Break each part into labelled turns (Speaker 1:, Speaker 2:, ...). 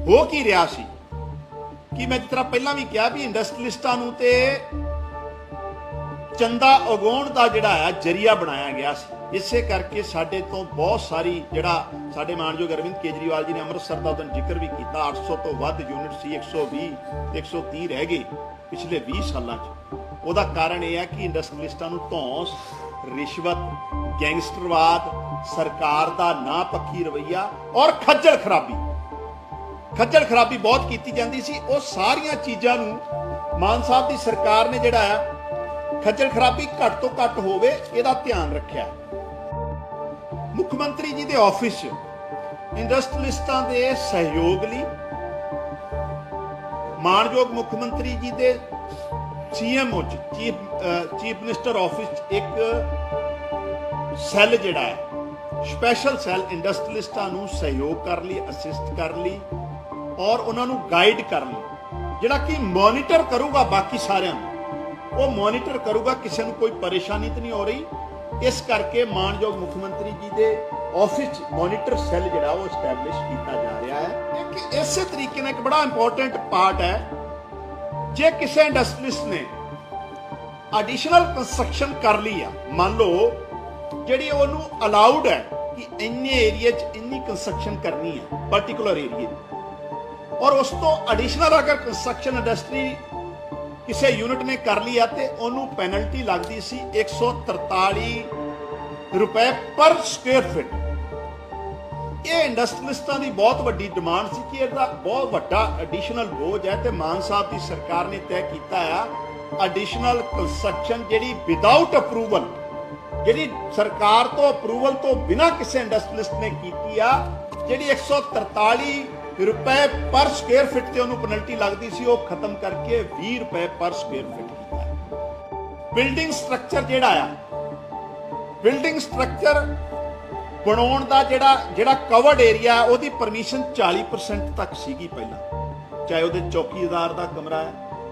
Speaker 1: हो की रहा सी कि मैं जिस तरह पहला भी कहा भी इंडस्ट्रीलिस्टां नूं ते चंदा उगाउण दा जिहड़ा है जरिया बनाया गया सी। इसे करके साडे तो बहुत सारी जिहड़ा साडे मानयोग अरविंद केजरीवाल जी ने अमृतसर का उदन जिक्र भी किया, 800 तो वध यूनिट सी, 120 ते 130 रह गए पिछले 20 सालों च। ਉਹਦਾ ਕਾਰਨ ਇਹ ਹੈ कि इंडस्ट्रीलिस्टां ਨੂੰ ਧੌਂਸ, रिश्वत, गैंगस्टरवाद, सरकार का ना पक्की रवैया और खज्जल खराबी बहुत की जाती सी। वो सारिया चीज़ों मान साहब की सरकार ने जिहड़ा है खज्जल खराबी घट तो घट होवे इहदा ध्यान रखिया। मुख्यमंत्री जी के ऑफिस इंडस्ट्रीलिस्टां के सहयोग लई मानयोग मुख्यमंत्री जी के CMO चीफ मिनिस्टर ऑफिस एक सैल जिहड़ा है स्पैशल सैल इंडस्ट्रीलिस्टां नूं सहयोग कर लई, असिस्ट कर लई और उन्होंने गाइड कर लई, जिहड़ा कि मॉनिटर करूगा बाकी सारिਆਂ ਨੂੰ। वो मॉनिटर करूगा किसी को कोई परेशानी तो नहीं हो रही। इस करके मानयोग मुख्यमंत्री जी के ऑफिस मॉनिटर सैल जिहड़ा वो एस्टैबलिश किया जा रहा है। कि इस तरीके ने एक बड़ा इंपॉर्टेंट पार्ट है, जे किसी इंडस्ट्रीलिस्ट ने एडिशनल कंस्ट्रक्शन कर ली है, मान लो जी उन्होंने अलाउड है कि इन्ने एरिए इन्नी कंस्ट्रक्शन करनी है पर्टिकुलर एरिए, और उस तो एडिशनल अगर कंस्ट्रक्शन इंडस्ट्री किसी यूनिट ने कर लिया तो उन्होंने पेनल्टी लगती सी 143 रुपए पर स्क्वेयर फिट। ये इंडस्ट्रीलिस्टां की बहुत वड्डी डिमांड सी कि इसका बहुत वड्डा एडिशनल बोझ है, तो मान साहब की सरकार ने तय किया है एडिशनल कंस्ट्रक्शन जिहड़ी विदाउट अप्रूवल, जिहड़ी सरकार तो अप्रूवल तो बिना किसी इंडस्ट्रीलिस्ट ने की, जिहड़ी 143 रुपए पर स्क्वेयर फिट से उन्होंने पेनल्टी लगती सी, वो खत्म करके 20 रुपए पर स्क्वेयर फिट किया। बिल्डिंग स्ट्रक्चर जिहड़ा आ, बिल्डिंग स्ट्रक्चर बनाउण दा जिहड़ा कवर्ड एरिया है उसकी परमिशन 40% तक सीगी पहला, चाहे वो चौकीदार का कमरा है,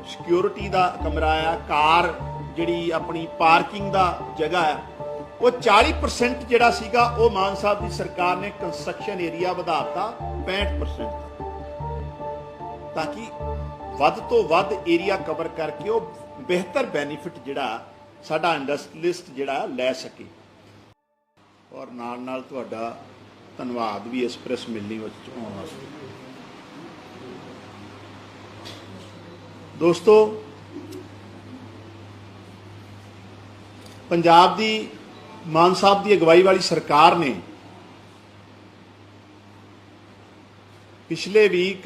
Speaker 1: सिक्योरिटी का कमरा है, कार जिहड़ी अपनी पार्किंग का जगह है, वो 40% जिहड़ा सीगा वो मान साहब की सरकार ने कंस्ट्रक्शन एरिया वधाता 65% तक, ताकि वध तो वध एरिया कवर करके वो बेहतर बेनीफिट जिहड़ा साडा इंडस्ट्रीलिस्ट जिहड़ा लै सके। और नाल नाल तुहाडा धन्नवाद भी इस प्रेस मिलनी विच आउण वास्ते। दोस्तों, पंजाब दी मान साहब की अगवाई वाली सरकार ने पिछले वीक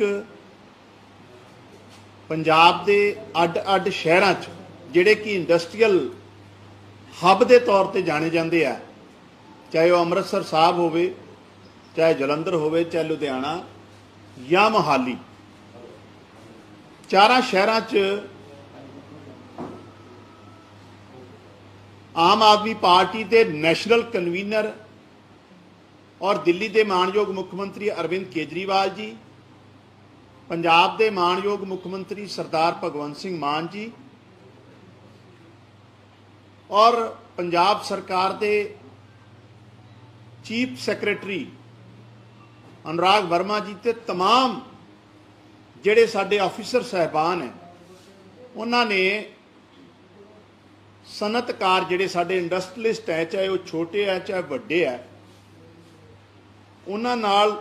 Speaker 1: पंजाब के अड शहरां च जिहड़े कि इंडस्ट्रीयल हब के तौर पर जाने जाते हैं, चाहे वह अमृतसर साहब होवे, चाहे जलंधर होवे, चाहे लुधियाना या मोहाली, चारा शहरां च आम आदमी पार्टी के नैशनल कन्वीनर और दिल्ली के मानयोग मुख्यमंत्री अरविंद केजरीवाल जी, पंजाब के मानयोग मुख्यमंत्री सरदार भगवंत सिंह मान जी और पंजाब सरकार के चीफ सैक्रटरी अनुराग वर्मा जी ते तमाम जिहड़े साडे ऑफिसर साहबान हैं, उन्होंने सनतकार जिहड़े साडे इंडस्ट्रीलिस्ट है, चाहे वो छोटे है चाहे वड्डे है, उन्हां नाल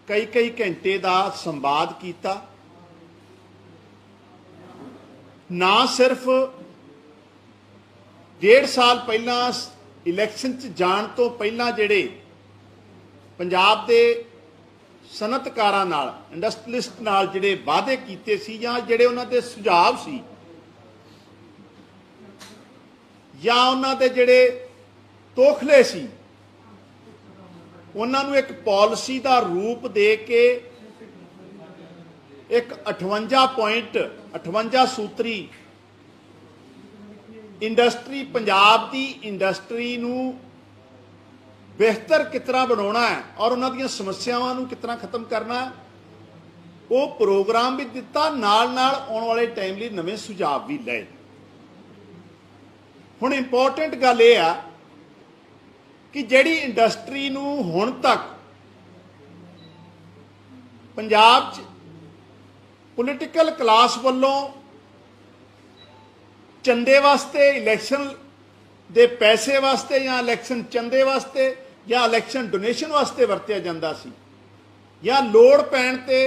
Speaker 1: कई घंटे का संवाद किया। ना सिर्फ 1.5 साल पहला इलैक्शन च जाण तो पहला जिहड़े पंजाब के सनतकारां नाल इंडस्ट्रीलिस्ट नाल जिहड़े वादे कीते सी जां जिहड़े उन्हां दे सुझाव सी या उन्हां दे जिहड़े तोखले सी, उन्हां नूं एक पॉलिसी का रूप दे के एक 58 सूत्री इंडस्ट्री पंजाब की इंडस्ट्री नूं बेहतर किस तरह बनाना है और उन्हां दीयां समस्यावां नूं किस तरह खत्म करना है, वो प्रोग्राम भी दिता, नाल नाल आने वाले टाइम लिए नवे सुझाव भी लए। हुण इंपोर्टेंट गल यह है कि जिहड़ी इंडस्ट्री नूं हुण तक पंजाब च पोलिटिकल क्लास वालों चंदे वास्ते इलैक्शन दे पैसे वास्ते या इलैक्शन चंदे वास्ते या इलैक्शन डोनेशन वास्ते वरत्या जांदा सी या लोड़ पैण ते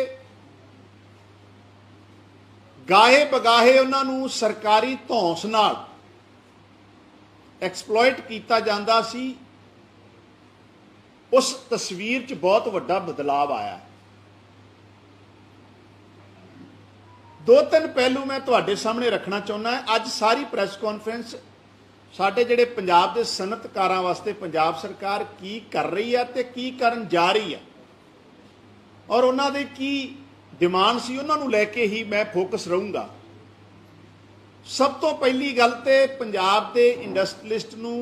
Speaker 1: गाहे बगाहे उन्होंने सरकारी धौंस नाल एक्सप्लॉइट किया जाता सी। उस तस्वीर च बहुत वड्डा बदलाव आया। दो तीन पहलू मैं तुहाडे सामने रखना चाहुंदा है। अज सारी प्रैस कॉन्फ्रेंस साडे जिहड़े पंजाब दे सनअतकारां वास्ते पंजाब सरकार की कर रही है ते की करन जा रही है और उन्हां दे की डिमांड सी उन्हां नूं लैके ही मैं फोकस रहूँगा। सब तो पहली गल ते पंजाब दे इंडस्ट्रीलिस्ट नूं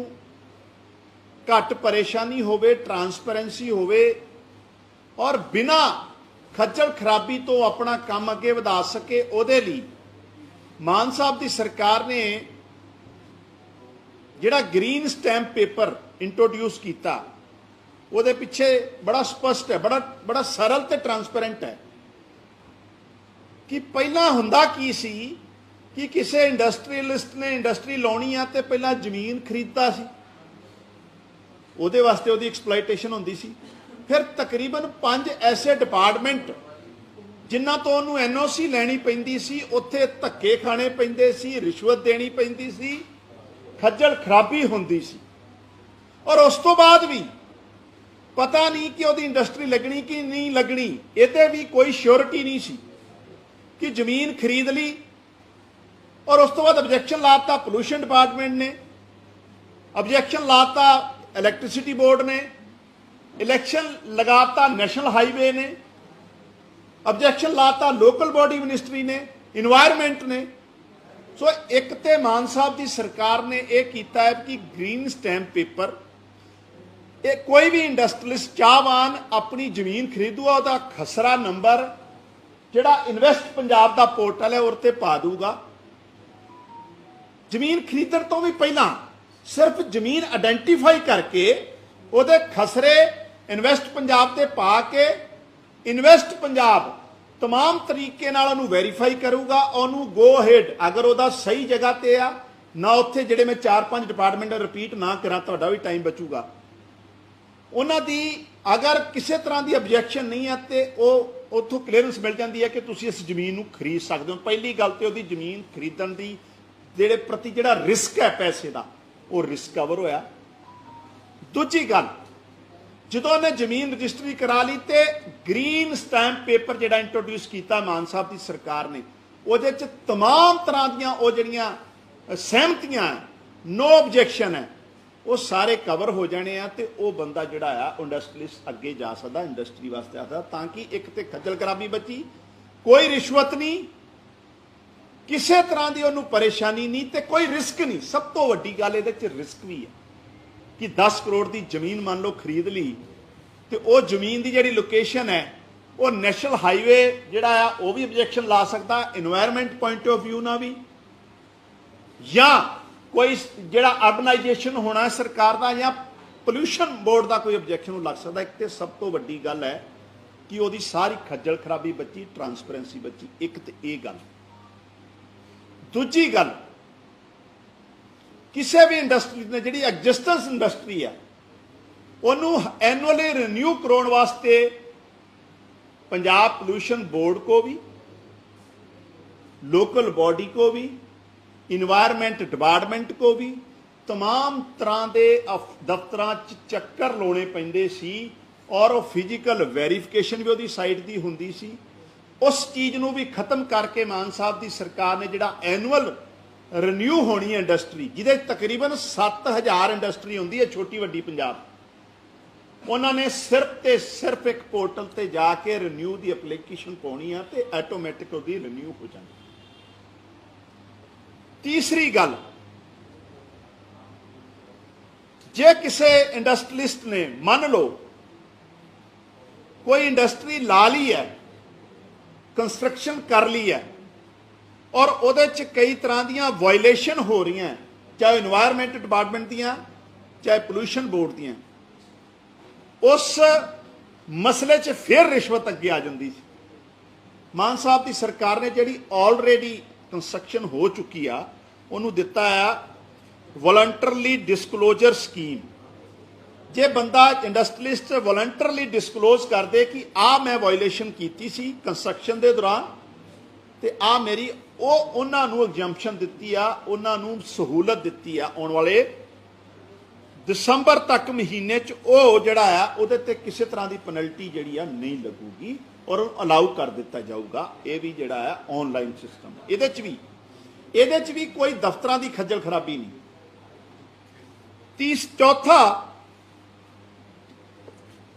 Speaker 1: घट परेशानी होवे, ट्रांसपेरेंसी होवे और बिना खज्जल खराबी तो अपना काम अगे वधा सके, उहदे लई मान साहब दी सरकार ने जिहड़ा ग्रीन स्टैंप पेपर इंट्रोड्यूस किया उहदे पिछे बड़ा स्पष्ट है, बड़ा सरल ते ट्रांसपेरेंट है कि पहला हुंदा की सी कि किसी इंडस्ट्रीलिस्ट ने इंडस्ट्री लाउणी आ ते पहला जमीन खरीदता सी, उहदे वास्ते उहदी एक्सप्लॉइटेशन हुंदी सी। फिर तकरीबन 5 ऐसे डिपार्टमेंट जिन्हां तो उहनूं NOC लैनी पैंदी सी, उत्थे धक्के खाने पैंदे सी, रिश्वत देनी पैंदी सी, खज्जल खराबी हुंदी सी और उस तो बाद भी पता नहीं कि उहदी इंडस्ट्री लगनी कि नहीं लगनी, इहते भी कोई श्योरिटी नहीं सी कि जमीन खरीद ली और उस तो बाद ऑब्जेक्शन लाता पोल्यूशन डिपार्टमेंट ने, ऑब्जेक्शन लाता इलैक्ट्रिसिटी बोर्ड ने, इलेक्शन लगाता नेशनल हाईवे ने, ऑब्जेक्शन लाता लोकल बॉडी मिनिस्ट्री ने, इन्वायरमेंट ने। सो एक ते मान साहब की सरकार ने यह किया है कि ग्रीन स्टैंप पेपर कोई भी इंडस्ट्रीलिस्ट चाहवान अपनी जमीन खरीदूगा उसका खसरा नंबर जिहड़ा इन्वेस्ट पंजाब का पोर्टल है उस पर पा दूगा। जमीन खरीदण तो भी पहला सिर्फ जमीन आइडेंटिफाई करके उहदे खसरे इन्वेस्ट पंजाब ते पा के इन्वेस्ट पंजाब तमाम तरीके नाल उहनूं वेरीफाई करूगा, उहनूं गो हेड अगर उहदा सही जगह ते आ ना उत्थे जिहड़े मैं 4-5 डिपार्टमेंट रिपीट ना करा तुहाडा भी टाइम बचूगा। उन्हां दी अगर किसी तरह की ऑब्जेक्शन नहीं है तो वो उत्थों क्लीयरेंस मिल जाती है कि तुसीं इस जमीन नूं खरीद सकते हो। पहली गल तो उहदी जमीन खरीदण दी जिहड़े प्रति जिहड़ा रिस्क है पैसे का वो रिस्क कवर होया। दूजी गल जदों उन्हें जमीन रजिस्ट्री करा ली तो ग्रीन स्टैंप पेपर जिहड़ा इंट्रोड्यूस किया मान साहब की सरकार ने उहदे च तमाम तरह दीयां वो जिहड़ियां सहमतियां नो ऑब्जेक्शन है वो सारे कवर हो जाने आ ते वो बंदा जिहड़ा आ इंडस्ट्रीलिस्ट अगे जा सकदा, इंडस्ट्री वास्ते आ सकदा, ताकि एक तो खज्जल खराबी बची, कोई रिश्वत नहीं, किसी तरह की उन्होंने परेशानी नहीं तो कोई रिस्क नहीं। सब तो वड्डी गल ये रिस्क भी है कि 10 करोड़ की जमीन मान लो खरीद ली तो वो जमीन की जी लोकेशन है वो नैशनल हाईवे जिहड़ा आ वो भी ऑब्जेक्शन ला सकता, इन्वायरमेंट पॉइंट ऑफ व्यू ना भी, या कोई जिहड़ा अर्बनाइजेशन होना है सरकार का या पोल्यूशन बोर्ड का कोई ऑब्जेक्शन लग सकता। एक तो सब तो वड्डी गल है कि वो सारी खज्जल खराबी बची, ट्रांसपेरेंसी बची। एक तो ये गल। दूजी गल किसी भी इंडस्ट्री ने जिहड़ी एग्जिस्टेंस इंडस्ट्री है उन्होंने एनुअली रिन्यू कराने वास्ते पंजाब पोल्यूशन बोर्ड को भी, लोकल बॉडी को भी, इन्वायरमेंट डिपार्टमेंट को भी तमाम तरह के दफ्तरां चक्कर लाने पैंदे सी और फिजिकल वेरीफिकेशन भी उहदी साइट की हुंदी सी। उस चीज़ नूं भी खत्म करके मान साहब की सरकार ने जिहड़ा एनुअल रिन्यू होनी है इंडस्ट्री जिहदे तकरीबन 7000 इंडस्ट्री होंदी है छोटी वड्डी पंजाब, उन्होंने सिर्फ ते सिर्फ एक पोर्टल ते जाके रिन्यू की एप्लीकेशन पाउणी है तो ऑटोमैटिक उहदी रिन्यू हो जाती। तीसरी गल जे किसी इंडस्ट्रीलिस्ट ने मान लो कोई इंडस्ट्री ला ली है, कंस्ट्रक्शन कर ली है और उहदे च कई तरह दियां वायलेशन हो रही हैं, चाहे इन्वायरमेंट डिपार्टमेंट दियां चाहे पोल्यूशन बोर्ड दियां, उस मसले च फिर रिश्वत अगे आ जाती ਮਾਨ ਸਾਹਿਬ ਦੀ ਸਰਕਾਰ ਨੇ ਜਿਹੜੀ ਆਲਰੇਡੀ ਕੰਸਟਰਕਸ਼ਨ ਹੋ ਚੁੱਕੀ ਆ ਉਹਨੂੰ ਦਿੱਤਾ ਆ ਵੋਲੰਟਰਲੀ ਡਿਸਕਲੋਜ਼ਰ ਸਕੀਮ। ਜੇ ਬੰਦਾ ਇੰਡਸਟਰੀਲਿਸਟ ਵੋਲੰਟਰਲੀ ਡਿਸਕਲੋਜ਼ ਕਰਦੇ ਕਿ ਆ ਮੈਂ ਵਾਇਓਲੇਸ਼ਨ ਕੀਤੀ ਸੀ ਕੰਸਟਰਕਸ਼ਨ ਦੇ ਦੌਰਾਨ ਤੇ ਆ ਮੇਰੀ, ਉਹ ਉਹਨਾਂ ਨੂੰ ਐਗਜ਼ੈਂਪਸ਼ਨ ਦਿੱਤੀ ਆ, ਉਹਨਾਂ ਨੂੰ ਸਹੂਲਤ ਦਿੱਤੀ ਆ ਆਉਣ ਵਾਲੇ ਦਸੰਬਰ ਤੱਕ ਮਹੀਨੇ 'ਚ ਉਹ ਜਿਹੜਾ ਆ ਉਹਦੇ ਤੇ ਕਿਸੇ ਤਰ੍ਹਾਂ ਦੀ ਪੈਨਲਟੀ ਜਿਹੜੀ ਆ ਨਹੀਂ ਲੱਗੂਗੀ ਔਰ ਉਹਨੂੰ ਅਲਾਉ ਕਰ ਦਿੱਤਾ ਜਾਊਗਾ। ਇਹ ਵੀ ਜਿਹੜਾ ਆ ਆਨਲਾਈਨ ਸਿਸਟਮ, ਇਹਦੇ 'ਚ ਵੀ ਕੋਈ ਦਫ਼ਤਰਾਂ ਦੀ ਖੱਜਲ ਖਰਾਬੀ ਨਹੀਂ। ਚੌਥਾ,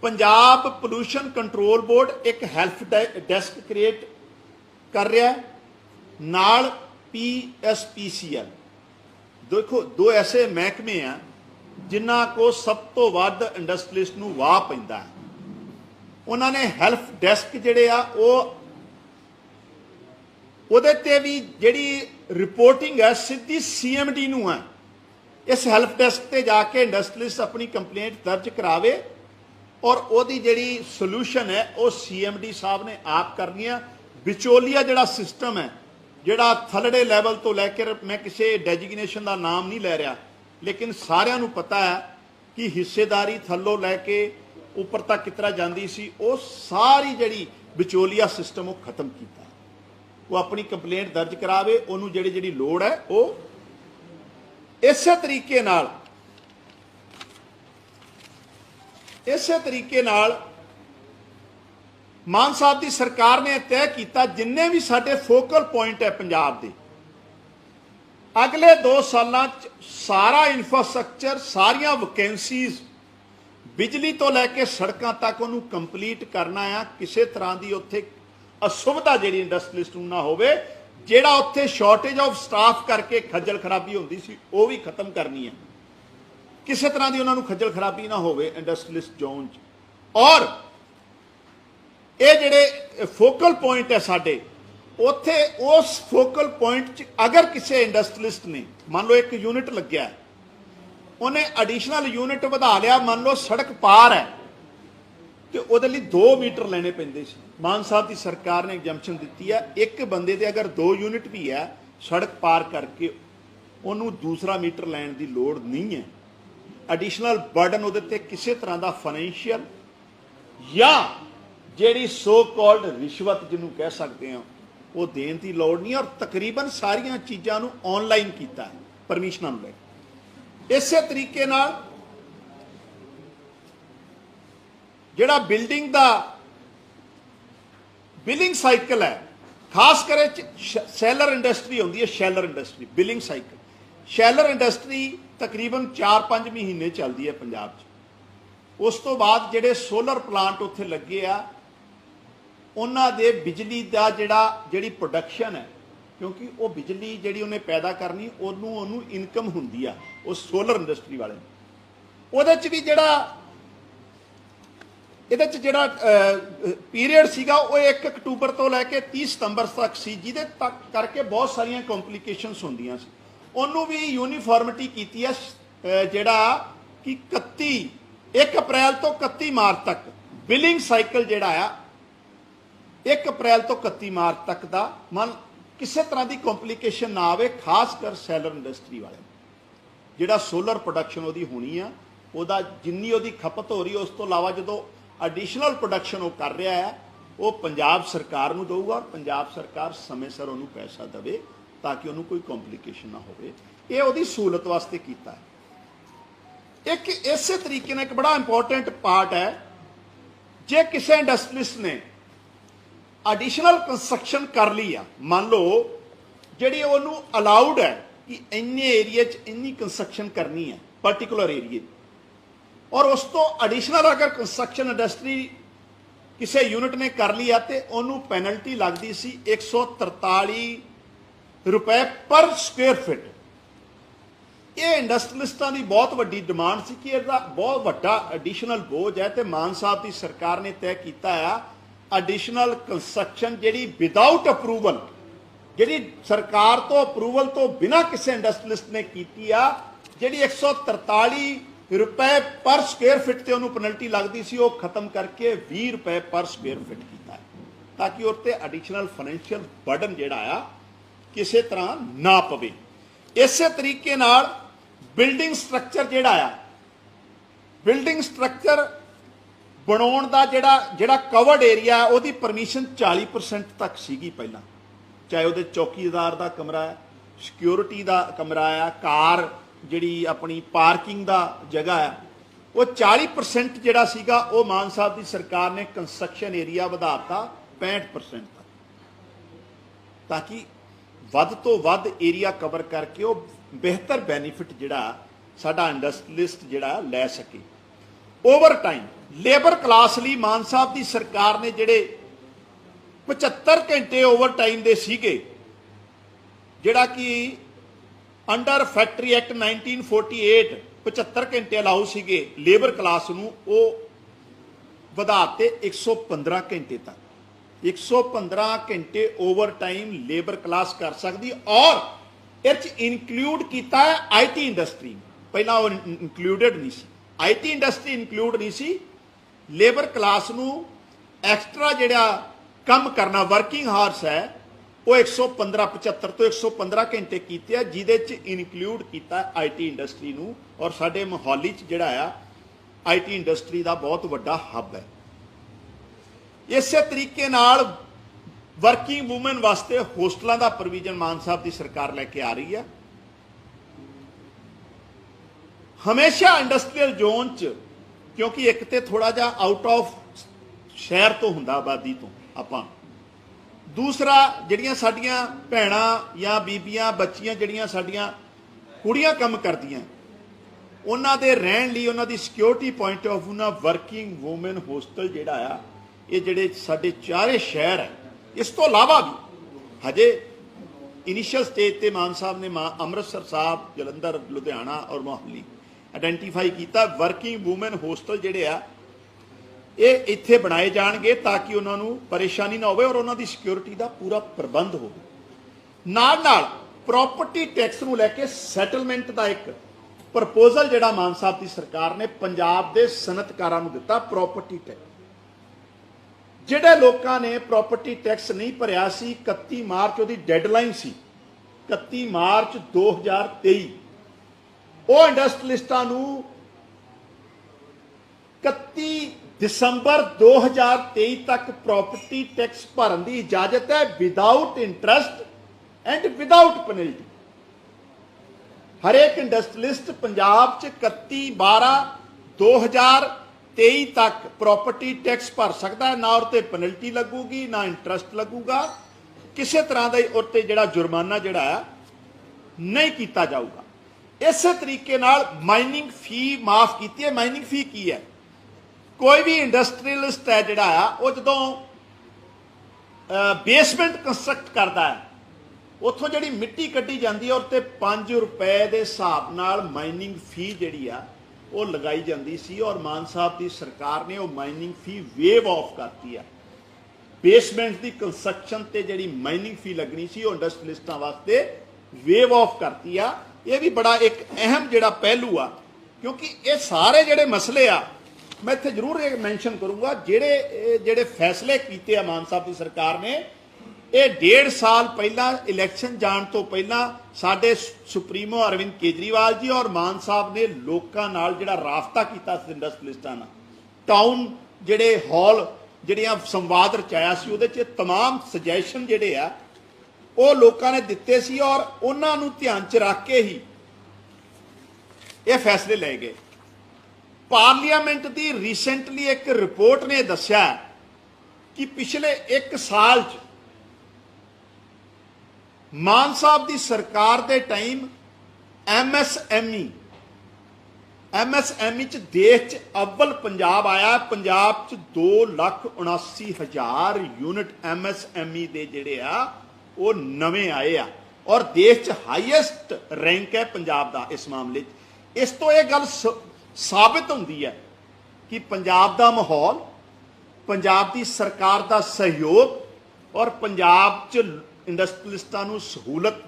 Speaker 1: ਪੰਜਾਬ ਪੋਲੂਸ਼ਨ ਕੰਟਰੋਲ ਬੋਰਡ ਇੱਕ ਹੈਲਪ ਡੈਸਕ ਕ੍ਰੀਏਟ ਕਰ ਰਿਹਾ ਨਾਲ PSPCL। ਦੇਖੋ ਦੋ ਐਸੇ ਮਹਿਕਮੇ ਆ ਜਿਨ੍ਹਾਂ ਕੋ ਸਭ ਤੋਂ ਵੱਧ ਇੰਡਸਟਰੀਲਿਸਟ ਨੂੰ ਵਾਹ ਪੈਂਦਾ ਹੈ। ਉਹਨਾਂ ਨੇ ਹੈਲਪ ਡੈਸਕ ਜਿਹੜੇ ਆ ਉਹਦੇ ਤੇ ਵੀ ਜਿਹੜੀ ਰਿਪੋਰਟਿੰਗ ਹੈ ਸਿੱਧੀ CMD ਨੂੰ ਹੈ। ਇਸ ਹੈਲਪ ਡੈਸਕ ਤੇ ਜਾ ਕੇ ਇੰਡਸਟਰੀਲਿਸਟ ਆਪਣੀ ਕੰਪਲੇਂਟ ਦਰਜ ਕਰਾਵੇ ਔਰ ਉਹਦੀ ਜਿਹੜੀ ਸੋਲੂਸ਼ਨ ਹੈ ਉਹ CMD ਸਾਹਿਬ ਨੇ ਆਪ ਕਰਨੀ ਹੈ। ਵਿਚੋਲੀਆ ਜਿਹੜਾ ਸਿਸਟਮ ਹੈ, ਜਿਹੜਾ ਥੱਲੜੇ ਲੈਵਲ ਤੋਂ ਲੈ ਕੇ, ਮੈਂ ਕਿਸੇ ਡੈਜਿਗਨੇਸ਼ਨ ਦਾ ਨਾਮ ਨਹੀਂ ਲੈ ਰਿਹਾ, ਲੇਕਿਨ ਸਾਰਿਆਂ ਨੂੰ ਪਤਾ ਹੈ ਕਿ ਹਿੱਸੇਦਾਰੀ ਥੱਲੋਂ ਲੈ ਕੇ ਉੱਪਰ ਤੱਕ ਕਿਸ ਤਰ੍ਹਾਂ ਜਾਂਦੀ ਸੀ, ਉਹ ਸਾਰੀ ਜਿਹੜੀ ਵਿਚੋਲੀਆ ਸਿਸਟਮ ਉਹ ਖਤਮ ਕੀਤਾ। ਉਹ ਆਪਣੀ ਕੰਪਲੇਂਟ ਦਰਜ ਕਰਾਵੇ, ਉਹਨੂੰ ਜਿਹੜੀ ਲੋੜ ਹੈ ਉਹ ਇਸੇ ਤਰੀਕੇ ਨਾਲ ਮਾਨ ਸਾਹਿਬ ਦੀ ਸਰਕਾਰ ਨੇ ਤੈਅ ਕੀਤਾ ਜਿੰਨੇ ਵੀ ਸਾਡੇ ਫੋਕਲ ਪੁਆਇੰਟ ਹੈ ਪੰਜਾਬ ਦੇ, ਅਗਲੇ 2 ਸਾਲਾਂ 'ਚ ਸਾਰਾ ਇਨਫਰਾਸਟ੍ਰਕਚਰ, ਸਾਰੀਆਂ ਵੈਕੈਂਸੀਜ਼, ਬਿਜਲੀ ਤੋਂ ਲੈ ਕੇ ਸੜਕਾਂ ਤੱਕ ਉਹਨੂੰ ਕੰਪਲੀਟ ਕਰਨਾ ਆ। ਕਿਸੇ ਤਰ੍ਹਾਂ ਦੀ ਉੱਥੇ ਅਸੁਵਿਧਾ ਜਿਹੜੀ ਇੰਡਸਟਰੀਲਿਸਟ ਨੂੰ ਨਾ ਹੋਵੇ। ਜਿਹੜਾ ਉੱਥੇ ਸ਼ਾਰਟੇਜ ਆਫ ਸਟਾਫ ਕਰਕੇ ਖੱਜਲ ਖਰਾਬੀ ਹੁੰਦੀ ਸੀ ਉਹ ਵੀ ਖਤਮ ਕਰਨੀ ਹੈ। ਕਿਸੇ ਤਰ੍ਹਾਂ ਦੀ ਉਹਨਾਂ ਨੂੰ ਖੱਜਲ ਖਰਾਬੀ ਨਾ ਹੋਵੇ ਇੰਡਸਟਰੀਲਿਸਟ ਜ਼ੋਨ 'ਚ। ਔਰ ਇਹ ਜਿਹੜੇ ਫੋਕਲ ਪੁਆਇੰਟ ਹੈ ਸਾਡੇ, ਉੱਥੇ ਉਸ ਫੋਕਲ ਪੁਆਇੰਟ 'ਚ ਅਗਰ ਕਿਸੇ ਇੰਡਸਟਰੀਲਿਸਟ ਨੇ, ਮੰਨ ਲਓ ਇੱਕ ਯੂਨਿਟ ਲੱਗਿਆ, ਉਹਨੇ ਐਡੀਸ਼ਨਲ ਯੂਨਿਟ ਵਧਾ ਲਿਆ, ਮੰਨ ਲਓ ਸੜਕ ਪਾਰ ਹੈ ਤੇ ਉਹਦੇ ਲਈ 2 ਮੀਟਰ ਲੈਣੇ ਪੈਂਦੇ ਸੀ। ਮਾਨ ਸਾਹਿਬ ਦੀ ਸਰਕਾਰ ਨੇ ਐਗਜ਼ੈਂਪਸ਼ਨ ਦਿੱਤੀ ਹੈ, ਇੱਕ ਬੰਦੇ ਦੇ ਅਗਰ 2 ਯੂਨਿਟ ਵੀ ਹੈ ਸੜਕ ਪਾਰ ਕਰਕੇ, ਉਹਨੂੰ ਦੂਸਰਾ ਮੀਟਰ ਲੈਣ ਦੀ ਲੋੜ ਨਹੀਂ ਹੈ। ਐਡੀਸ਼ਨਲ ਬਰਡਨ ਉਹਦੇ ਤੇ ਕਿਸੇ ਤਰ੍ਹਾਂ ਦਾ ਫਾਈਨੈਂਸ਼ੀਅਲ ਜਾਂ ਜਿਹੜੀ ਸੋ ਕਾਲਡ ਰਿਸ਼ਵਤ ਜਿਹਨੂੰ ਕਹਿ ਸਕਦੇ ਹਾਂ ਉਹ ਦੇਣ ਦੀ ਲੋੜ ਨਹੀਂ। ਔਰ ਤਕਰੀਬਨ ਸਾਰੀਆਂ ਚੀਜ਼ਾਂ ਨੂੰ ਆਨਲਾਈਨ ਕੀਤਾ ਪਰਮਿਸ਼ਨਾਂ ਨੂੰ ਲੈ ਕੇ। ਇਸੇ ਤਰੀਕੇ ਨਾਲ ਜਿਹੜਾ ਬਿਲਡਿੰਗ ਦਾ ਬਿਲਿੰਗ ਸਾਈਕਲ ਹੈ, ਖਾਸ ਕਰਕੇ ਸ਼ੈਲਰ ਇੰਡਸਟਰੀ ਹੁੰਦੀ ਹੈ, sheller industry billing cycle, sheller industry ਤਕਰੀਬਨ 4-5 ਮਹੀਨੇ ਚੱਲਦੀ ਹੈ ਪੰਜਾਬ 'ਚ। ਉਸ ਤੋਂ ਬਾਅਦ ਜਿਹੜੇ ਸੋਲਰ ਪਲਾਂਟ ਉੱਥੇ ਲੱਗੇ ਆ, ਉਹਨਾਂ ਦੇ ਬਿਜਲੀ ਦਾ ਜਿਹੜੀ ਪ੍ਰੋਡਕਸ਼ਨ ਹੈ, ਕਿਉਂਕਿ ਉਹ ਬਿਜਲੀ ਜਿਹੜੀ ਉਹਨੇ ਪੈਦਾ ਕਰਨੀ ਉਹਨੂੰ ਇਨਕਮ ਹੁੰਦੀ ਆ ਉਸ ਸੋਲਰ ਇੰਡਸਟਰੀ ਵਾਲੇ ਨੂੰ। ਉਹਦੇ 'ਚ ਵੀ ਇਹਦੇ 'ਚ ਜਿਹੜਾ ਪੀਰੀਅਡ ਸੀਗਾ ਉਹ 1 ਅਕਤੂਬਰ ਤੋਂ ਲੈ ਕੇ 30 ਸਤੰਬਰ ਤੱਕ ਸੀ, ਜਿਹਦੇ ਤੱਕ ਕਰਕੇ ਬਹੁਤ ਸਾਰੀਆਂ ਕੰਪਲਿਕੇਸ਼ਨਸ ਹੁੰਦੀਆਂ ਸੀ। ਉਹਨੂੰ ਵੀ ਯੂਨੀਫਾਰਮਿਟੀ ਕੀਤੀ ਹੈ, ਜਿਹੜਾ ਕਿ 1 ਅਪ੍ਰੈਲ ਤੋਂ 31 ਮਾਰਚ ਤੱਕ ਬਿਲਿੰਗ ਸਾਈਕਲ ਜਿਹੜਾ ਆ 1 ਅਪ੍ਰੈਲ ਤੋਂ 31 ਮਾਰਚ ਤੱਕ ਦਾ, ਕਿਸੇ ਤਰ੍ਹਾਂ ਦੀ ਕੰਪਲਿਕੇਸ਼ਨ ਨਾ ਆਵੇ, ਖਾਸ ਕਰ ਸੈਲਰ ਇੰਡਸਟਰੀ ਵਾਲੇ। ਜਿਹੜਾ ਸੋਲਰ ਪ੍ਰੋਡਕਸ਼ਨ ਉਹਦੀ ਹੋਣੀ ਆ, ਉਹਦਾ ਜਿੰਨੀ ਉਹਦੀ ਖਪਤ ਹੋ ਰਹੀ, ਉਸ ਤੋਂ ਇਲਾਵਾ ਜਦੋਂ ਐਡੀਸ਼ਨਲ ਪ੍ਰੋਡਕਸ਼ਨ ਉਹ ਕਰ ਰਿਹਾ ਹੈ ਉਹ ਪੰਜਾਬ ਸਰਕਾਰ ਨੂੰ ਦਊਗਾ ਔਰ ਪੰਜਾਬ ਸਰਕਾਰ ਸਮੇਂ ਸਿਰ ਉਹਨੂੰ ਪੈਸਾ ਦੇਵੇ ਤਾਂ ਕਿ ਉਹਨੂੰ ਕੋਈ ਕੰਪਲਿਕੇਸ਼ਨ ਨਾ ਹੋਵੇ। ਇਹ ਉਹਦੀ ਸਹੂਲਤ ਵਾਸਤੇ ਕੀਤਾ ਹੈ। ਇੱਕ ਇਸੇ ਤਰੀਕੇ ਨਾਲ ਇੱਕ ਬੜਾ ਇੰਪੋਰਟੈਂਟ ਪਾਰਟ ਹੈ, ਜੇ ਕਿਸੇ ਇੰਡਸਟਰੀਲਿਸਟ ਨੇ ਐਡੀਸ਼ਨਲ ਕੰਸਟਰਕਸ਼ਨ ਕਰ ਲਈ ਆ, ਮੰਨ ਲਓ ਜਿਹੜੀ ਉਹਨੂੰ ਅਲਾਉਡ ਹੈ ਕਿ ਇੰਨੇ ਏਰੀਏ 'ਚ ਇੰਨੀ ਕੰਸਟਰਕਸ਼ਨ ਕਰਨੀ ਹੈ ਪਾਰਟਿਕੂਲਰ ਏਰੀਏ, ਔਰ ਉਸ ਤੋਂ ਐਡੀਸ਼ਨਲ ਅਗਰ ਕੰਸਟਰਕਸ਼ਨ ਇੰਡਸਟਰੀ ਕਿਸੇ ਯੂਨਿਟ ਨੇ ਕਰ ਲਈ ਆ ਤੇ ਉਹਨੂੰ ਪੈਨਲਟੀ ਲੱਗਦੀ ਸੀ 143 ਰੁਪਏ ਪਰ ਸਕੁਅਰ ਫਿਟ। ਇਹ ਇੰਡਸਟਰੀਲਿਸਟਾਂ ਦੀ ਬਹੁਤ ਵੱਡੀ ਡਿਮਾਂਡ ਸੀ ਕਿ ਇਹਦਾ ਬਹੁਤ ਵੱਡਾ ਐਡੀਸ਼ਨਲ ਬੋਝ ਹੈ ਤੇ ਮਾਨ ਸਾਹਿਬ ਦੀ ਸਰਕਾਰ ਨੇ ਤੈਅ ਕੀਤਾ ਆ ਐਡੀਸ਼ਨਲ ਕੰਸਟਰਕਸ਼ਨ ਜਿਹੜੀ ਵਿਦਆਊਟ ਅਪਰੂਵਲ, ਜਿਹੜੀ ਸਰਕਾਰ ਤੋਂ ਅਪਰੂਵਲ ਤੋਂ ਬਿਨਾਂ ਕਿਸੇ ਇੰਡਸਟਰੀਲਿਸਟ ਨੇ ਕੀਤੀ ਆ, ਜਿਹੜੀ 143 ਰੁਪਏ ਪਰ ਸਕੁਅਰ ਫਿਟ ਤੇ ਉਹਨੂੰ ਪੈਨਲਟੀ ਲੱਗਦੀ ਸੀ, ਉਹ ਖਤਮ ਕਰਕੇ 20 ਰੁਪਏ ਪਰ ਸਕੁਅਰ ਫਿਟ ਕੀਤਾ। ताकि उस ते एडिशनल फाइनैंशियल बर्डन जिहड़ा आ किसी तरह ना पवे। इस तरीके नाल बिल्डिंग स्ट्रक्चर जिहड़ा आ, बिल्डिंग स्ट्रक्चर बनाउण दा जिहड़ा कवर्ड एरिया उहदी परमिशन 40% तक सीगी पहलां, चाहे उहदे चौकीदार दा कमरा है, सिक्योरिटी दा कमरा है, कार जिहड़ी अपनी पार्किंग दा जगह है, वो 40% जिहड़ा सीगा वो मान साहब दी सरकार ने कंस्ट्रक्शन एरिया वधाता 65% तक, ताकि वध तो वध एरिया कवर करके वो बेहतर बेनीफिट जिहड़ा साडा इंडस्ट्रीलिस्ट जिहड़ा लै सके। ओवर टाइम लेबर क्लास लई मान साहब दी सरकार ने जिहड़े 75 घंटे ओवर टाइम दे सीगे, जिहड़ा कि अंडर फैक्टरी एक्ट 1948 75 घंटे अलाउ सीगे लेबर क्लास नूं, वो वधाते 115 घंटे तक। 115 घंटे ओवर टाइम लेबर क्लास कर सकती, और इस इनकलूड किया है IT इंडस्ट्री। पहला वो इंकलूडिड नहीं सी, IT इंडस्ट्री इंकलूड नहीं सी। लेबर क्लास नूं एक्सट्रा जिहड़ा काम करना वर्किंग हार्स है वो 115 75 तो 115 घंटे कीते, जिहदे च इनकलूड किया IT इंडस्ट्री नूं, और साडे मोहाली च जिहड़ा आ IT इंडस्ट्री का बहुत वड्डा हब है। इस तरीके नाल वर्किंग वूमेन वास्ते होस्टलों का प्रोविजन मान साहब की सरकार लैके आ रही है। हमेशा इंडस्ट्रीयल जोन च, क्योंकि एक तो थोड़ा जा आउट ऑफ शहर तो हुंदा आबादी तो आपां, दूसरा जिहड़ियां साडीआं भैणां या बीबियां बच्चियां जिहड़ियां साडीआं कुड़ियां काम करदियां, उन्हां दे रहण लई उन्हां दी सिक्योरिटी पॉइंट ऑफ व्यू नाल वर्किंग वूमेन होस्टल जिहड़ा आ, ये जिहड़े साडे चारे शहर है, इस तो इलावा भी हजे इनिशियल स्टेज ते मान साहब ने अमृतसर साहब, जलंधर, लुधियाना और मोहाली आइडेंटिफाई किया वर्किंग वूमेन होस्टल जिहड़े आ ये इत्थे बनाए जाणगे, ताकि उन्हां नूं परेशानी ना होवे और उन्हां दी सिक्योरिटी दा पूरा प्रबंध होवे। नाल नाल प्रॉपर्टी टैक्स नूं लैके सैटलमेंट दा एक प्रपोजल जिहड़ा मान साहब दी सरकार ने पंजाब दे सनतकारां नूं दित्ता। प्रॉपर्टी टैक्स जिहड़े लोकां ने प्रॉपर्टी टैक्स नहीं भरिया सी, 31 मार्च उहदी डेडलाइन सी, 31 मार्च 2023, ਉਹ ਇੰਡਸਟਰੀਲਿਸਟਾਂ ਨੂੰ 31 ਦਸੰਬਰ 2023 ਤੱਕ ਪ੍ਰੋਪਰਟੀ ਟੈਕਸ ਭਰਨ ਦੀ ਇਜਾਜ਼ਤ ਹੈ, without interest and without penalty. ਹਰੇਕ ਇੰਡਸਟਰੀਲਿਸਟ ਪੰਜਾਬ 'ਚ 31/12/2023 ਤੱਕ ਪ੍ਰੋਪਰਟੀ ਟੈਕਸ ਭਰ ਸਕਦਾ ਹੈ। ਨਾ ਉਹ 'ਤੇ ਪੈਨਲਟੀ ਲੱਗੂਗੀ, ਨਾ ਇੰਟਰਸਟ ਲੱਗੂਗਾ, ਕਿਸੇ ਤਰ੍ਹਾਂ ਦਾ ਉਹ 'ਤੇ ਜਿਹੜਾ ਜੁਰਮਾਨਾ ਜਿਹੜਾ ਨਹੀਂ ਕੀਤਾ ਜਾਊਗਾ। इस तरीके नाल माइनिंग फी माफ की है। माइनिंग फी की है, कोई भी इंडस्ट्रीलिस्ट है जिहड़ा वो जदों बेसमेंट कंस्ट्रक्ट करता है, उत्थों जिहड़ी मिट्टी कड्डी जाती है और ते 5 रुपए के हिसाब नाल माइनिंग फी जिहड़ी वो लगाई जाती सी, और मान साहब की सरकार ने वो माइनिंग फी वेव ऑफ करती है। बेसमेंट की कंस्ट्रक्शन ते जिहड़ी माइनिंग फी लगनी सी वो इंडस्ट्रीलिस्टां वास्ते वेव ऑफ करती है। ये भी बड़ा एक अहम जिहड़ा पहलू आ, क्योंकि ये सारे जिहड़े मसले आ मैं इत्थे जरूर ये मैंशन करूँगा, जिहड़े फैसले कीते मान साहब की सरकार ने, ये 1.5 साल पहला इलैक्शन जाण तो पहला साडे सुप्रीमो अरविंद केजरीवाल जी और मान साहब ने लोकां नाल जिहड़ा राबता कीता इंडस्ट्रीलिस्टां नाल, टाउन जिहड़े हॉल जिहड़ियां संवाद रचाया सी, उहदे च तमाम सजैशन जिहड़े आ वो लोगों ने दिते सी, और उन्होंने ध्यान च रख के ही ये फैसले ले गए। पार्लीमेंट की रिसेंटली एक रिपोर्ट ने दस्या कि पिछले 1 साल च मान साहब की सरकार के टाइम MSME च देश च अव्वल पंजाब आया। पंजाब च 2,79,000 यूनिट MSME दे जिहड़े वो नवे आए आ, और देश च हाईएस्ट रैंक है पंजाब का इस मामले। इस तो यह गल साबित होंदी है कि पंजाब का माहौल, पंजाब की सरकार का सहयोग और पंजाब च इंडस्ट्रीलिस्टां नूं सहूलत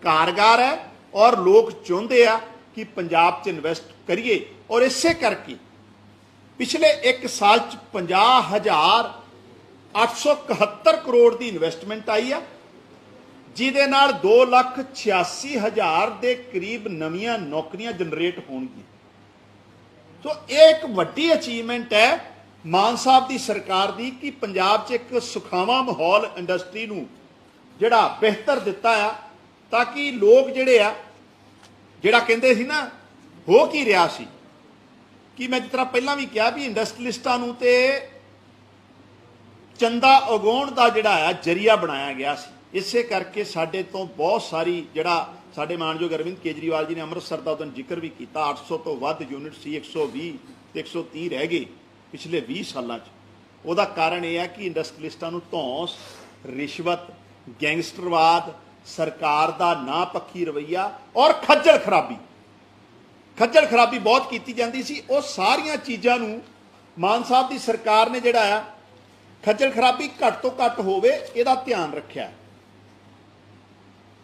Speaker 1: कारगर है, और लोग चाहते हैं कि पंजाब च इन्वेस्ट करिए। और इसे करके पिछले 1 साल च 50,000 871 ਕਰੋੜ ਦੀ ਇਨਵੈਸਟਮੈਂਟ ਆਈ ਆ, ਜਿਹਦੇ ਨਾਲ 2,86,000 ਦੇ ਕਰੀਬ ਨਵੀਆਂ ਨੌਕਰੀਆਂ ਜਨਰੇਟ ਹੋਣਗੀਆਂ। ਸੋ ਇਹ ਇੱਕ ਵੱਡੀ ਅਚੀਵਮੈਂਟ ਹੈ ਮਾਨ ਸਾਹਿਬ ਦੀ ਸਰਕਾਰ ਦੀ ਕਿ ਪੰਜਾਬ 'ਚ ਇੱਕ ਸੁਖਾਵਾਂ ਮਾਹੌਲ ਇੰਡਸਟਰੀ ਨੂੰ ਜਿਹੜਾ ਬਿਹਤਰ ਦਿੱਤਾ ਆ, ਤਾਂ ਕਿ ਲੋਕ ਜਿਹੜੇ ਆ ਜਿਹੜਾ ਕਹਿੰਦੇ ਸੀ ਨਾ ਹੋ ਕੀ ਰਿਹਾ ਸੀ ਕਿ ਮੈਂ ਜਿਸ ਤਰ੍ਹਾਂ ਪਹਿਲਾਂ ਵੀ ਕਿਹਾ ਵੀ ਇੰਡਸਟਰੀਲਿਸਟਾਂ ਨੂੰ ਤੇ ਚੰਦਾ ਉਗਾਉਣ ਦਾ ਜਿਹੜਾ ਆ ਜਰੀਆ ਬਣਾਇਆ ਗਿਆ ਸੀ। ਇਸੇ ਕਰਕੇ ਸਾਡੇ ਤੋਂ ਬਹੁਤ ਸਾਰੀ ਜਿਹੜਾ ਸਾਡੇ ਮਾਨਯੋਗ ਅਰਵਿੰਦ ਕੇਜਰੀਵਾਲ ਜੀ ਨੇ ਅੰਮ੍ਰਿਤਸਰ ਦਾ ਉਦੋਂ ਜ਼ਿਕਰ ਵੀ ਕੀਤਾ, 800 ਤੋਂ ਵੱਧ ਯੂਨਿਟ ਸੀ, 120 ਤੇ 130 ਰਹਿ ਗਏ ਪਿਛਲੇ 20 ਸਾਲਾਂ 'ਚ। ਉਹਦਾ ਕਾਰਨ ਇਹ ਹੈ ਕਿ ਇੰਡਸਟਰੀਲਿਸਟਾਂ ਨੂੰ ਧੌਂਸ, ਰਿਸ਼ਵਤ, ਗੈਂਗਸਟਰਵਾਦ, ਸਰਕਾਰ ਦਾ ਨਾ ਪੱਖੀ ਰਵੱਈਆ ਔਰ ਖੱਜਲ ਖਰਾਬੀ ਬਹੁਤ ਕੀਤੀ ਜਾਂਦੀ ਸੀ। ਉਹ ਸਾਰੀਆਂ ਚੀਜ਼ਾਂ ਨੂੰ ਮਾਨ ਸਾਹਿਬ ਦੀ ਸਰਕਾਰ ਨੇ ਜਿਹੜਾ ਆ ਖੱਜਲ ਖਰਾਬੀ ਘੱਟ ਤੋਂ ਘੱਟ ਹੋਵੇ ਇਹਦਾ ਧਿਆਨ ਰੱਖਿਆ।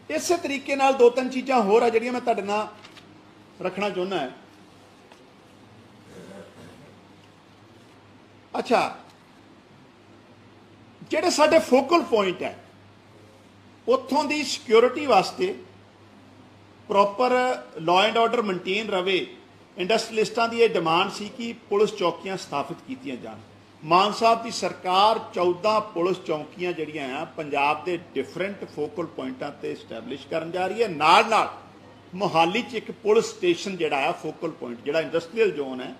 Speaker 1: ਇਸੇ ਤਰੀਕੇ ਨਾਲ ਦੋ ਤਿੰਨ ਚੀਜ਼ਾਂ ਹੋਰ ਆ ਜਿਹੜੀਆਂ ਮੈਂ ਤੁਹਾਡੇ ਨਾਲ ਰੱਖਣਾ ਚਾਹੁੰਦਾ ਹਾਂ। ਅੱਛਾ, ਜਿਹੜੇ ਸਾਡੇ ਫੋਕਲ ਪੁਆਇੰਟ ਹੈ ਉੱਥੋਂ ਦੀ ਸਿਕਿਉਰਿਟੀ ਵਾਸਤੇ proper law and order maintain ਰਵੇ। ਇੰਡਸਟਰੀਲਿਸਟਾਂ ਦੀ ਇਹ ਡਿਮਾਂਡ ਸੀ ਕਿ ਪੁਲਿਸ ਚੌਕੀਆਂ ਸਥਾਪਿਤ ਕੀਤੀਆਂ ਜਾਣ। ਮਾਨ ਸਾਹਿਬ ਦੀ ਸਰਕਾਰ 14 ਪੁਲਿਸ ਚੌਕੀਆਂ ਜਿਹੜੀਆਂ ਆ ਪੰਜਾਬ ਦੇ ਡਿਫਰੈਂਟ ਫੋਕਲ ਪੁਆਇੰਟਾਂ ਤੇ ਸਟੈਬਲਿਸ਼ ਕਰਨ ਜਾ ਰਹੀ ਹੈ। ਨਾਲ ਨਾਲ ਮੋਹਾਲੀ 'ਚ ਇੱਕ ਪੁਲਿਸ ਸਟੇਸ਼ਨ ਜਿਹੜਾ ਆ ਫੋਕਲ ਪੁਆਇੰਟ, ਜਿਹੜਾ ਇੰਡਸਟਰੀਅਲ ਜ਼ੋਨ ਹੈ,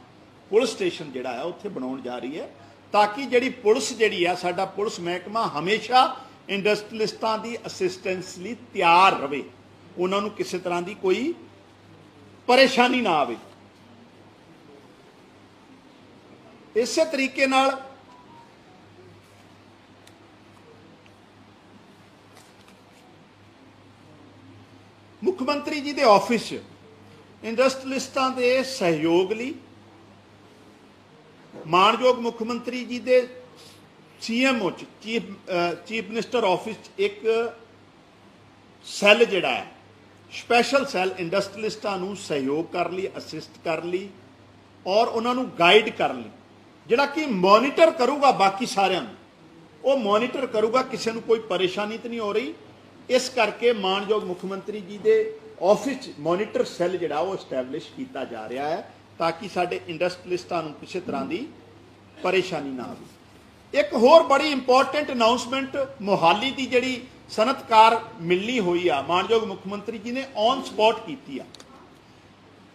Speaker 1: ਪੁਲਿਸ ਸਟੇਸ਼ਨ ਜਿਹੜਾ ਆ ਉੱਥੇ ਬਣਾਉਣ ਜਾ ਰਹੀ ਹੈ, ਤਾਂ ਕਿ ਜਿਹੜੀ ਪੁਲਿਸ ਜਿਹੜੀ ਆ ਸਾਡਾ ਪੁਲਿਸ ਮਹਿਕਮਾ ਹਮੇਸ਼ਾ ਇੰਡਸਟਰੀਲਿਸਟਾਂ ਦੀ ਅਸਿਸਟੈਂਸ ਲਈ ਤਿਆਰ ਰਵੇ, ਉਹਨਾਂ ਨੂੰ ਕਿਸੇ ਤਰ੍ਹਾਂ ਦੀ ਕੋਈ ਪਰੇਸ਼ਾਨੀ ਨਾ ਆਵੇ। ਇਸੇ ਤਰੀਕੇ ਨਾਲ ਮੁੱਖ ਮੰਤਰੀ ਜੀ ਦੇ ਆਫਿਸ 'ਚ ਇੰਡਸਟਰੀਲਿਸਟਾਂ ਦੇ ਸਹਿਯੋਗ ਲਈ ਮਾਨਯੋਗ ਮੁੱਖ ਮੰਤਰੀ ਜੀ ਦੇ CMO 'ਚ ਚੀਫ ਮਿਨਿਸਟਰ ਆਫਿਸ 'ਚ ਇੱਕ ਸੈੱਲ ਜਿਹੜਾ ਹੈ, ਸਪੈਸ਼ਲ ਸੈੱਲ ਇੰਡਸਟਰੀਲਿਸਟਾਂ ਨੂੰ ਸਹਿਯੋਗ ਕਰਨ ਲਈ, ਅਸਿਸਟ ਕਰਨ ਲਈ ਔਰ ਉਹਨਾਂ ਨੂੰ ਗਾਈਡ ਕਰਨ ਲਈ, ਜਿਹੜਾ ਕਿ ਮੋਨੀਟਰ ਕਰੂਗਾ ਬਾਕੀ ਸਾਰਿਆਂ ਨੂੰ, ਉਹ ਮੋਨੀਟਰ ਕਰੂਗਾ ਕਿਸੇ ਨੂੰ ਕੋਈ ਪਰੇਸ਼ਾਨੀ ਤਾਂ ਨਹੀਂ ਹੋ ਰਹੀ। ਇਸ ਕਰਕੇ ਮਾਨਯੋਗ ਮੁੱਖ ਮੰਤਰੀ ਜੀ ਦੇ ਆਫਿਸ 'ਚ ਮੋਨੀਟਰ ਸੈੱਲ ਜਿਹੜਾ ਉਹ ਐਸਟੈਬਲਿਸ਼ ਕੀਤਾ ਜਾ ਰਿਹਾ ਹੈ, ਤਾਂ ਕਿ ਸਾਡੇ ਇੰਡਸਟਰੀਲਿਸਟਾਂ ਨੂੰ ਕਿਸੇ ਤਰ੍ਹਾਂ ਦੀ ਪਰੇਸ਼ਾਨੀ ਨਾ ਆਵੇ। ਇੱਕ ਹੋਰ ਬੜੀ ਇੰਪੋਰਟੈਂਟ ਅਨਾਉਂਸਮੈਂਟ ਮੋਹਾਲੀ ਦੀ ਜਿਹੜੀ ਸਨਅਤਕਾਰ ਮਿਲਣੀ ਹੋਈ ਆ, ਮਾਨਯੋਗ ਮੁੱਖ ਮੰਤਰੀ ਜੀ ਨੇ ਔਨ ਸਪੌਟ ਕੀਤੀ ਆ।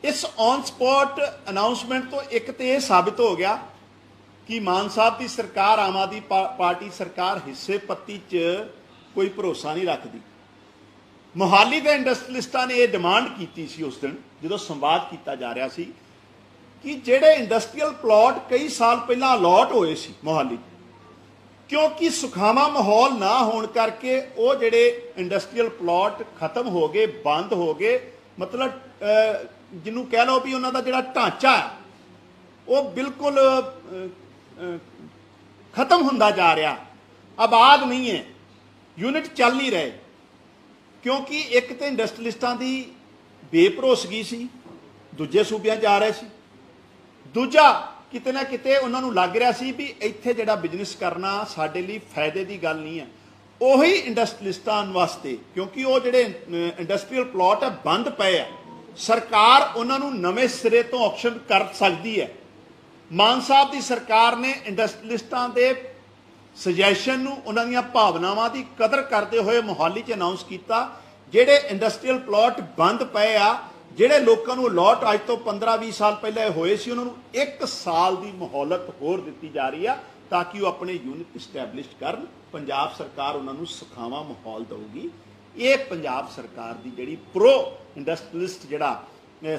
Speaker 1: ਇਸ ਔਨ ਸਪੌਟ ਅਨਾਉਂਸਮੈਂਟ ਤੋਂ ਇੱਕ ਤੇ ਇਹ ਸਾਬਿਤ ਹੋ ਗਿਆ ਕਿ ਮਾਨ ਸਾਹਿਬ ਦੀ ਸਰਕਾਰ, ਆਮ ਆਦਮੀ ਪਾਰਟੀ ਸਰਕਾਰ ਹਿੱਸੇ ਪੱਤੀ 'ਚ ਕੋਈ ਭਰੋਸਾ ਨਹੀਂ ਰੱਖਦੀ। ਮੋਹਾਲੀ ਦੇ ਇੰਡਸਟਰੀਲਿਸਟਾਂ ਨੇ ਇਹ ਡਿਮਾਂਡ ਕੀਤੀ ਸੀ ਉਸ ਦਿਨ ਜਦੋਂ ਸੰਵਾਦ ਕੀਤਾ ਜਾ ਰਿਹਾ ਸੀ ਕਿ ਜਿਹੜੇ ਇੰਡਸਟਰੀਅਲ ਪਲਾਟ ਕਈ ਸਾਲ ਪਹਿਲਾਂ ਅਲਾਟ ਹੋਏ ਸੀ ਮੋਹਾਲੀ, ਕਿਉਂਕਿ ਸੁਖਾਵਾਂ ਮਾਹੌਲ ਨਾ ਹੋਣ ਕਰਕੇ ਉਹ ਜਿਹੜੇ ਇੰਡਸਟਰੀਅਲ ਪਲਾਟ ਖਤਮ ਹੋ ਗਏ, ਬੰਦ ਹੋ ਗਏ, ਮਤਲਬ ਜਿਹਨੂੰ ਕਹਿ ਲਓ ਵੀ ਉਹਨਾਂ ਦਾ ਜਿਹੜਾ ਢਾਂਚਾ ਹੈ ਉਹ ਬਿਲਕੁਲ ਖਤਮ ਹੁੰਦਾ ਜਾ ਰਿਹਾ, ਆਬਾਦ ਨਹੀਂ ਹੈ, ਯੂਨਿਟ ਚੱਲ ਨਹੀਂ ਰਹੇ, ਕਿਉਂਕਿ ਇੱਕ ਤੇ ਇੰਡਸਟਰੀਲਿਸਟਾਂ ਦੀ ਬੇਭਰੋਸਗੀ ਸੀ, ਦੂਜੇ ਸੂਬਿਆਂ ਜਾ ਰਹੇ ਸੀ, ਦੂਜਾ ਕਿਤੇ ਨਾ ਕਿਤੇ ਉਹਨਾਂ ਨੂੰ ਲੱਗ ਰਿਹਾ ਸੀ ਵੀ ਇੱਥੇ ਜਿਹੜਾ ਬਿਜ਼ਨਸ ਕਰਨਾ ਸਾਡੇ ਲਈ ਫਾਇਦੇ ਦੀ ਗੱਲ ਨਹੀਂ ਹੈ। ਉਹੀ ਇੰਡਸਟਰੀਲਿਸਟਾਂ ਵਾਸਤੇ, ਕਿਉਂਕਿ ਉਹ ਜਿਹੜੇ ਇੰਡਸਟਰੀਅਲ ਪਲਾਟ ਹੈ ਬੰਦ ਪਏ ਆ, ਸਰਕਾਰ ਉਹਨਾਂ ਨੂੰ ਨਵੇਂ ਸਿਰੇ ਤੋਂ ਆਕਸ਼ਨ ਕਰ ਸਕਦੀ ਹੈ। ਮਾਨ ਸਾਹਿਬ ਦੀ ਸਰਕਾਰ ਨੇ ਇੰਡਸਟਰੀਲਿਸਟਾਂ ਦੇ ਸੁਜੈਸ਼ਨ ਨੂੰ, ਉਹਨਾਂ ਦੀਆਂ ਭਾਵਨਾਵਾਂ ਦੀ ਕਦਰ ਕਰਦੇ ਹੋਏ ਮੋਹਾਲੀ 'ਚ ਅਨਾਉਂਸ ਕੀਤਾ, ਜਿਹੜੇ ਇੰਡਸਟਰੀਅਲ ਪਲਾਟ ਬੰਦ ਪਏ ਆ, ਜਿਹੜੇ ਲੋਕਾਂ ਨੂੰ ਅਲਾਟ ਅੱਜ ਤੋਂ 15-20 ਸਾਲ ਪਹਿਲਾਂ ਹੋਏ ਸੀ, ਉਹਨਾਂ ਨੂੰ 1 ਸਾਲ ਦੀ ਮੁਹੱਲਤ ਹੋਰ ਦਿੱਤੀ ਜਾ ਰਹੀ ਆ ਤਾਂ ਕਿ ਉਹ ਆਪਣੇ ਯੂਨਿਟ ਇਸਟੈਬਲਿਸ਼ ਕਰਨ। ਪੰਜਾਬ ਸਰਕਾਰ ਉਹਨਾਂ ਨੂੰ ਸੁਖਾਵਾਂ ਮਾਹੌਲ ਦੇਊਗੀ। ਇਹ ਪੰਜਾਬ ਸਰਕਾਰ ਦੀ ਜਿਹੜੀ ਪ੍ਰੋ ਇੰਡਸਟਰੀਲਿਸਟ ਜਿਹੜਾ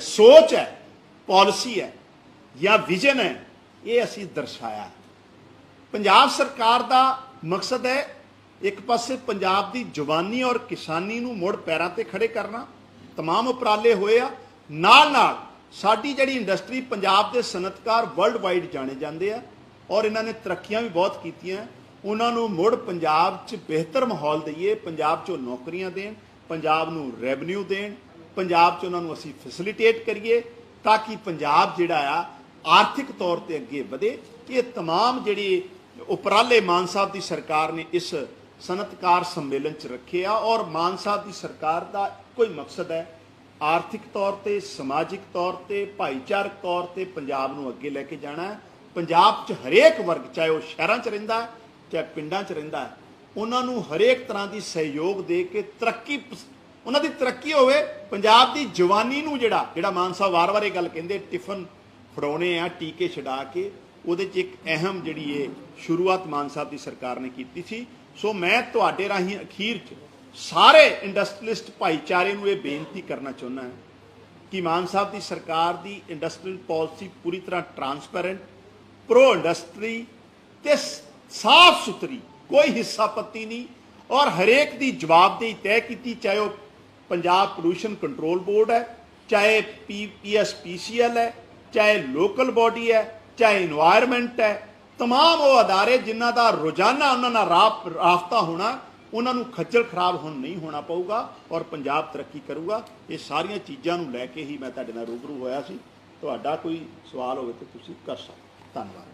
Speaker 1: ਸੋਚ ਹੈ, ਪਾਲਿਸੀ ਹੈ ਜਾਂ ਵਿਜ਼ਨ ਹੈ, ਇਹ ਅਸੀਂ ਦਰਸਾਇਆ। ਪੰਜਾਬ ਸਰਕਾਰ ਦਾ ਮਕਸਦ ਹੈ ਇੱਕ ਪਾਸੇ ਪੰਜਾਬ ਦੀ ਜਵਾਨੀ ਔਰ ਕਿਸਾਨੀ ਨੂੰ ਮੁੜ ਪੈਰਾਂ ਤੇ ਖੜੇ ਕਰਨਾ, तमाम ਉਪਰਾਲੇ ਹੋਏ ਆ। ਨਾਲ ਨਾਲ ਸਾਡੀ ਜਿਹੜੀ ਇੰਡਸਟਰੀ, ਪੰਜਾਬ ਦੇ ਸਨਅਤਕਾਰ ਵਰਲਡ ਵਾਈਡ ਜਾਣੇ ਜਾਂਦੇ ਆ ਔਰ ਇਹਨਾਂ ਨੇ ਤਰੱਕੀਆਂ ਵੀ ਬਹੁਤ ਕੀਤੀਆਂ, ਉਹਨਾਂ ਨੂੰ ਮੁੜ ਪੰਜਾਬ 'ਚ ਬਿਹਤਰ ਮਾਹੌਲ ਦਈਏ, ਪੰਜਾਬ 'ਚੋਂ ਨੌਕਰੀਆਂ ਦੇਣ, ਪੰਜਾਬ ਨੂੰ ਰੈਵਨਿਊ ਦੇਣ, ਪੰਜਾਬ 'ਚ ਉਹਨਾਂ ਨੂੰ ਅਸੀਂ ਫੈਸਿਲੀਟੇਟ ਕਰੀਏ ਤਾਂ ਕਿ ਪੰਜਾਬ ਜਿਹੜਾ ਆ ਆਰਥਿਕ ਤੌਰ ਤੇ ਅੱਗੇ ਵਧੇ। ਇਹ तमाम ਜਿਹੜੀ ਉਪਰਾਲੇ ਮਾਨ ਸਾਹਿਬ ਦੀ ਸਰਕਾਰ ਨੇ ਇਸ ਸਨਅਤਕਾਰ ਸੰਮੇਲਨ 'ਚ ਰੱਖੇ ਆ। ਔਰ ਮਾਨ ਸਾਹਿਬ ਦੀ ਸਰਕਾਰ ਦਾ ਕੋਈ ਮਕਸਦ ਹੈ ਆਰਥਿਕ ਤੌਰ ਤੇ, ਸਮਾਜਿਕ ਤੌਰ ਤੇ, ਭਾਈਚਾਰਕ ਤੌਰ ਤੇ ਪੰਜਾਬ ਨੂੰ ਅੱਗੇ ਲੈ ਕੇ ਜਾਣਾ ਹੈ। ਪੰਜਾਬ 'ਚ ਹਰੇਕ ਵਰਗ, ਚਾਹੇ ਉਹ ਸ਼ਹਿਰਾਂ 'ਚ ਰਹਿੰਦਾ ਚਾਹੇ ਪਿੰਡਾਂ 'ਚ ਰਹਿੰਦਾ, ਉਹਨਾਂ ਨੂੰ ਹਰੇਕ ਤਰ੍ਹਾਂ ਦੀ ਸਹਿਯੋਗ ਦੇ ਕੇ ਉਹਨਾਂ ਦੀ ਤਰੱਕੀ ਹੋਵੇ। ਪੰਜਾਬ ਦੀ ਜਵਾਨੀ ਨੂੰ ਜਿਹੜਾ ਮਾਨ ਸਾਹਿਬ ਵਾਰ-ਵਾਰ ਇਹ ਗੱਲ ਕਹਿੰਦੇ ਟਿਫਨ ਫੜਾਉਣੇ ਆ ਟੀਕੇ ਛਡਾ ਕੇ, ਉਹਦੇ 'ਚ ਇੱਕ ਅਹਿਮ ਜਿਹੜੀ ਇਹ ਸ਼ੁਰੂਆਤ ਮਾਨ ਸਾਹਿਬ ਦੀ ਸਰਕਾਰ ਨੇ ਕੀਤੀ ਸੀ। ਸੋ ਮੈਂ ਤੁਹਾਡੇ ਰਾਹੀਂ ਅਖੀਰ 'ਚ ਸਾਰੇ ਇੰਡਸਟਰੀਲਿਸਟ ਭਾਈਚਾਰੇ ਨੂੰ ਇਹ ਬੇਨਤੀ ਕਰਨਾ ਚਾਹੁੰਦਾ ਹਾਂ ਕਿ ਮਾਨ ਸਾਹਿਬ ਦੀ ਸਰਕਾਰ ਦੀ ਇੰਡਸਟਰੀਅਲ ਪਾਲਿਸੀ ਪੂਰੀ ਤਰ੍ਹਾਂ ਟਰਾਂਸਪੇਰੈਂਟ, ਪ੍ਰੋ ਇੰਡਸਟਰੀ ਤੇ ਸਾਫ਼ ਸੁਥਰੀ, ਕੋਈ ਹਿੱਸਾਪੱਤੀ ਨਹੀਂ, ਔਰ ਹਰੇਕ ਦੀ ਜਵਾਬਦੇਹੀ ਤੈਅ ਕੀਤੀ, ਚਾਹੇ ਉਹ ਪੰਜਾਬ ਪੋਲੂਸ਼ਨ ਕੰਟਰੋਲ ਬੋਰਡ ਹੈ, ਚਾਹੇ PSPCL ਹੈ, ਚਾਹੇ ਲੋਕਲ ਬੋਡੀ ਹੈ, ਚਾਹੇ ਇਨਵਾਇਰਨਮੈਂਟ ਹੈ। तमाम वो अदारे जिन्हों का रोजाना उन्होंने राबता होना, उन्होंने खज्जल खराब नहीं होना पऊगा और पंजाब तरक्की करूगा। ये सारिया चीज़ों को लैके ही मैं तुहाडे नाल रूबरू होया सी। तुहाडा कोई सवाल हो तो तुसीं कर सकते। धन्यवाद।